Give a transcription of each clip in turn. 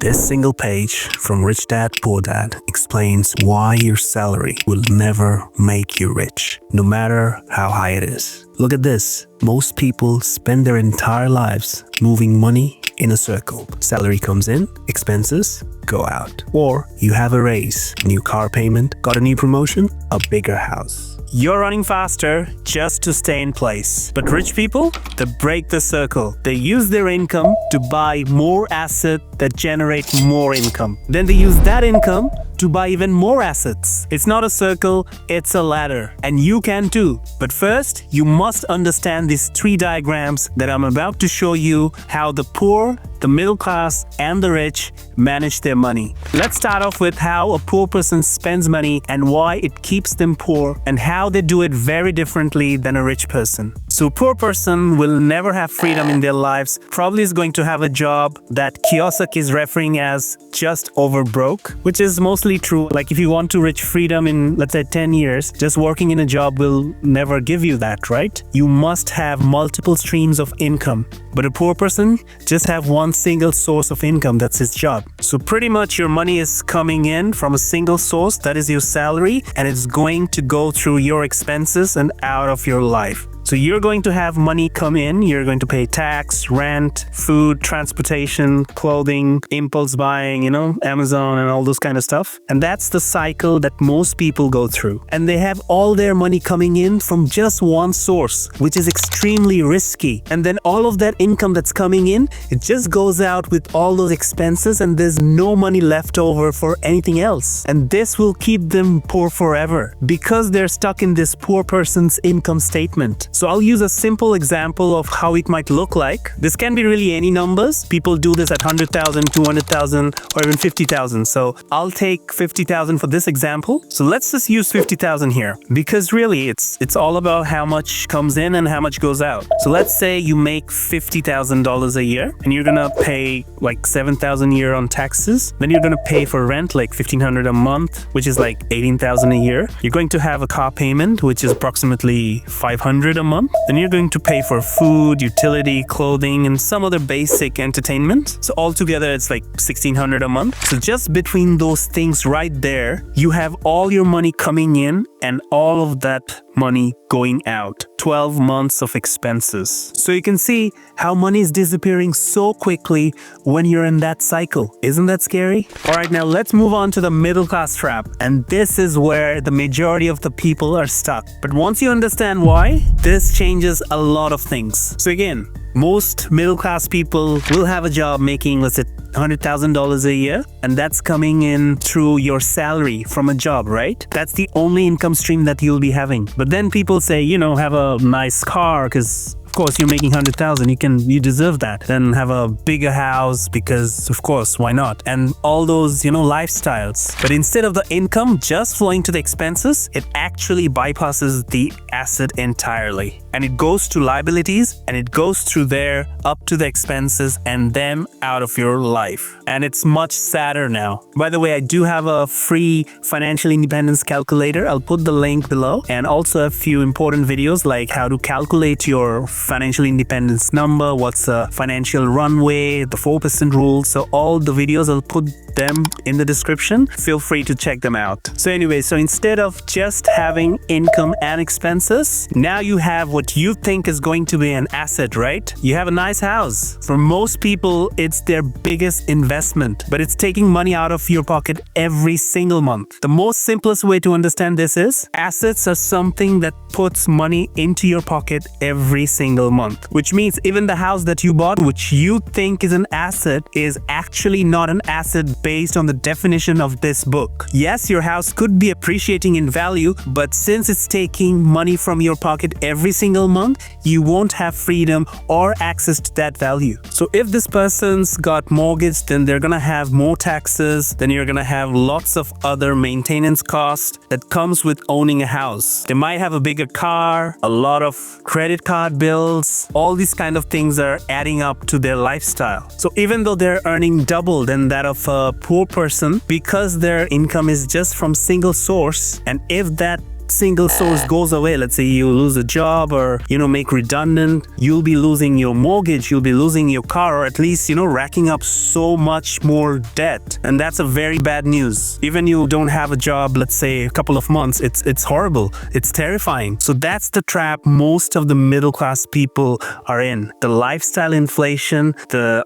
This single page from Rich Dad Poor Dad explains why your salary will never make you rich, no matter how high it is. Look at this. Most people spend their entire lives moving money in a circle. Salary comes in, expenses go out. Or you have a raise, new car payment, got a new promotion, a bigger house. You're running faster just to stay in place. But rich people, they break the circle. They use their income to buy more assets that generate more income. Then they use that income to buy even more assets. It's not a circle, it's a ladder. And you can too. But first, you must understand these 3 diagrams that I'm about to show you how the poor, the middle class, and the rich manage their money. Let's start off with how a poor person spends money and why it keeps them poor and how they do it very differently than a rich person. So a poor person will never have freedom in their lives, probably is going to have a job that Kiyosaki is referring as just over broke, which is mostly true. Like if you want to reach freedom in, let's say, 10 years, just working in a job will never give you that, right? You must have multiple streams of income. But a poor person just have one single source of income, that's his job. So pretty much your money is coming in from a single source, that is your salary, and it's going to go through your expenses and out of your life. So you're going to have money come in, you're going to pay tax, rent, food, transportation, clothing, impulse buying, Amazon and all those kind of stuff. And that's the cycle that most people go through. And they have all their money coming in from just one source, which is extremely risky. And then all of that income that's coming in, it just goes out with all those expenses and there's no money left over for anything else. And this will keep them poor forever because they're stuck in this poor person's income statement. So I'll use a simple example of how it might look like. This can be really any numbers. People do this at 100,000, 200,000, or even 50,000. So I'll take 50,000 for this example. So let's just use 50,000 here because really it's all about how much comes in and how much goes out. So let's say you make $50,000 a year and you're gonna pay like 7,000 a year on taxes. Then you're gonna pay for rent like 1,500 a month, which is like 18,000 a year. You're going to have a car payment, which is approximately 500 a month. Then you're going to pay for food, utility, clothing, and some other basic entertainment. So altogether, it's like 1,600 a month. So just between those things right there, you have all your money coming in and all of that money going out. 12 months of expenses. So you can see how money is disappearing so quickly when you're in that cycle. Isn't that scary? All right, now let's move on to the middle class trap. And this is where the majority of the people are stuck. But once you understand why, this changes a lot of things. So again, most middle class people will have a job making, let's say, $100,000 a year, and that's coming in through your salary from a job, right? That's the only income stream that you'll be having. But then people say, have a nice car because of course you're making 100,000, you deserve that. Then have a bigger house because of course, why not? And all those, lifestyles. But instead of the income just flowing to the expenses, it actually bypasses the asset entirely. And it goes to liabilities and it goes through there up to the expenses and them out of your life. And it's much sadder now. By the way, I do have a free financial independence calculator. I'll put the link below, and also a few important videos like how to calculate your financial independence number, what's a financial runway, the 4% rule. So all the videos, I'll put them in the description. Feel free to check them out. So anyway, so instead of just having income and expenses, now you have what you think is going to be an asset, right? You have a nice house. For most people, it's their biggest investment, but it's taking money out of your pocket every single month. The most simplest way to understand this is assets are something that puts money into your pocket every single month, which means even the house that you bought, which you think is an asset, is actually not an asset based on the definition of this book. Yes, your house could be appreciating in value, but since it's taking money from your pocket every single month, you won't have freedom or access to that value. So if this person's got mortgage, then they're gonna have more taxes, then you're gonna have lots of other maintenance costs that comes with owning a house. They might have a bigger car, a lot of credit card bills, all these kind of things are adding up to their lifestyle. So even though they're earning double than that of a poor person, because their income is just from single source, and if that single source goes away, let's say you lose a job or, make redundant, you'll be losing your mortgage, you'll be losing your car, or at least, racking up so much more debt. And that's a very bad news. Even you don't have a job, let's say a couple of months, it's horrible. It's terrifying. So that's the trap most of the middle class people are in. The lifestyle inflation,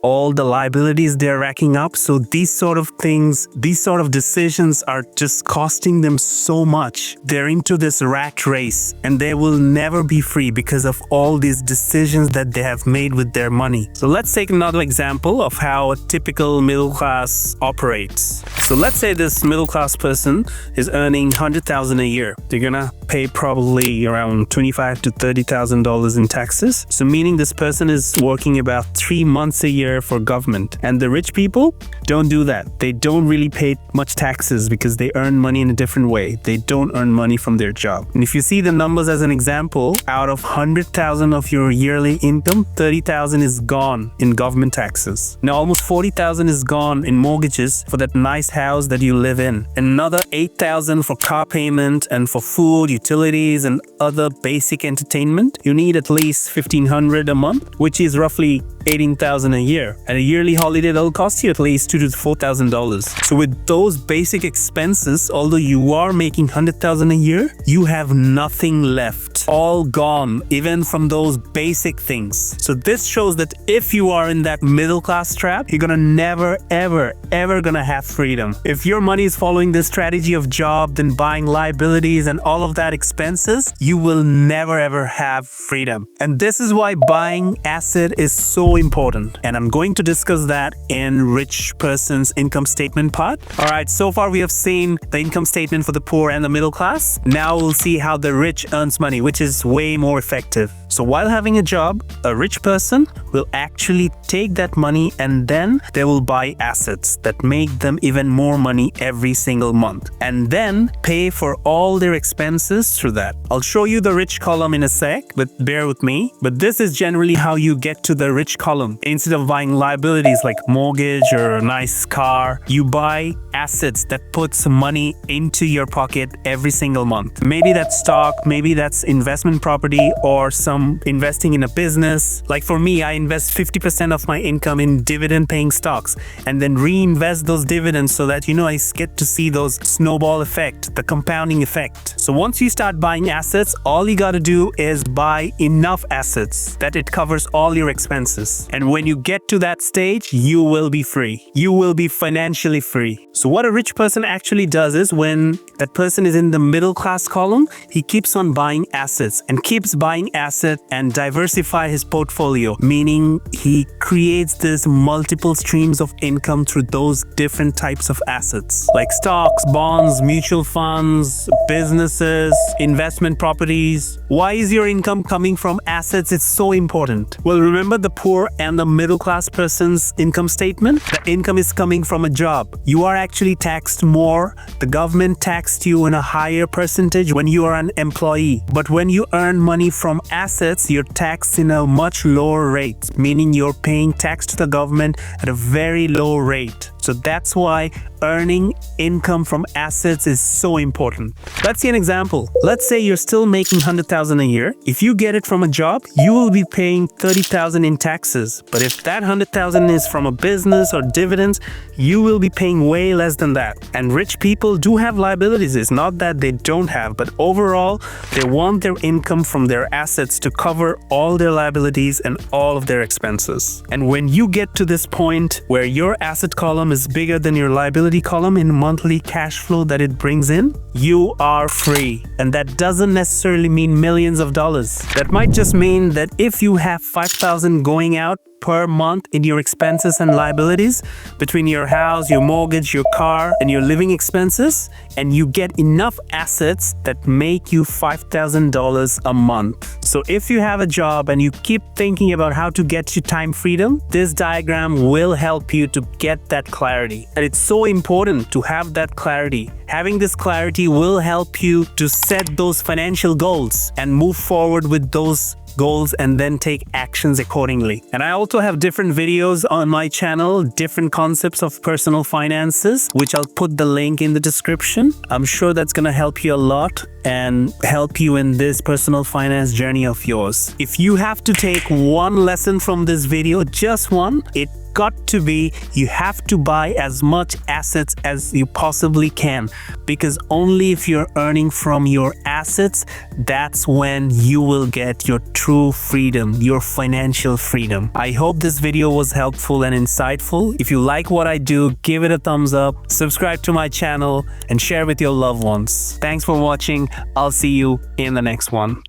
all the liabilities they're racking up. So these sort of things, these sort of decisions are just costing them so much. They're into this rat race and they will never be free because of all these decisions that they have made with their money. So let's take another example of how a typical middle class operates. So let's say this middle class person is earning $100,000 a year. They're gonna pay probably around $25,000 to $30,000 in taxes. So meaning this person is working about 3 months a year for government. And the rich people don't do that. They don't really pay much taxes because they earn money in a different way. They don't earn money from their job. And if you see the numbers as an example, out of $100,000 of your yearly income, $30,000 is gone in government taxes. Now almost $40,000 is gone in mortgages for that nice house that you live in. Another $8,000 for car payment and for food, utilities, and other basic entertainment. You need at least $1,500 a month, which is roughly $18,000 a year. And a yearly holiday that'll cost you at least $2,000 to $4,000. So with those basic expenses, although you are making $100,000 a year, you have nothing left. All gone, even from those basic things. So this shows that if you are in that middle class trap, you're gonna never, ever gonna have freedom. If your money is following this strategy of job, then buying liabilities and all of that expenses, you will never ever have freedom. And this is why buying asset is so important. And I'm going to discuss that in rich person's income statement part. Alright, so far we have seen the income statement for the poor and the middle class. Now we'll see how the rich earns money, which is way more effective. So while having a job, a rich person will actually take that money and then they will buy assets that make them even more money every single month and then pay for all their expenses through that. I'll show you the rich column in a sec, but bear with me. But this is generally how you get to the rich column. Instead of buying liabilities like mortgage or a nice car, you buy assets that put some money into your pocket every single month. Maybe that's stock, maybe that's investment property or some investing in a business. Like for me, I invest 50% of my income in dividend paying stocks and then reinvest those dividends so that I get to see those snowball effect, the compounding effect. So once you start buying assets, all you gotta do is buy enough assets that it covers all your expenses. And when you get to that stage, you will be free. You will be financially free. So what a rich person actually does is when that person is in the middle class column, he keeps on buying assets and keeps buying assets and diversify his portfolio, meaning he creates this multiple streams of income through those different types of assets like stocks, bonds, mutual funds, businesses, investment properties. Why is your income coming from assets? It's so important. Well, remember the poor and the middle class person's income statement? The income is coming from a job. You are actually taxed more. The government taxed you in a higher percentage when you are an employee. But when you earn money from assets, you're taxed in a much lower rate, meaning you're paying tax to the government at a very low rate. So that's why earning income from assets is so important. Let's see an example. Let's say you're still making $100,000 a year. If you get it from a job, you will be paying $30,000 in taxes. But if that $100,000 is from a business or dividends, you will be paying way less than that. And rich people do have liabilities. It's not that they don't have, but overall, they want their income from their assets to cover all their liabilities and all of their expenses. And when you get to this point where your asset column is bigger than your liability column in monthly cash flow that it brings in, you are free. And that doesn't necessarily mean millions of dollars. That might just mean that if you have $5,000 going out per month in your expenses and liabilities between your house, your mortgage, your car, and your living expenses, and you get enough assets that make you $5,000 a month. So if you have a job and you keep thinking about how to get you time freedom, this diagram will help you to get that clarity. And it's so important to have that clarity. Having this clarity will help you to set those financial goals and move forward with those goals and then take actions accordingly. And I also have different videos on my channel, different concepts of personal finances, which I'll put the link in the description. I'm sure that's going to help you a lot and help you in this personal finance journey of yours. If you have to take one lesson from this video, just one, it got to be you have to buy as much assets as you possibly can, because only if you're earning from your assets, that's when you will get your true freedom, your financial freedom. I hope this video was helpful and insightful. If you like what I do, give it a thumbs up, subscribe to my channel, and share with your loved ones. Thanks for watching. I'll see you in the next one.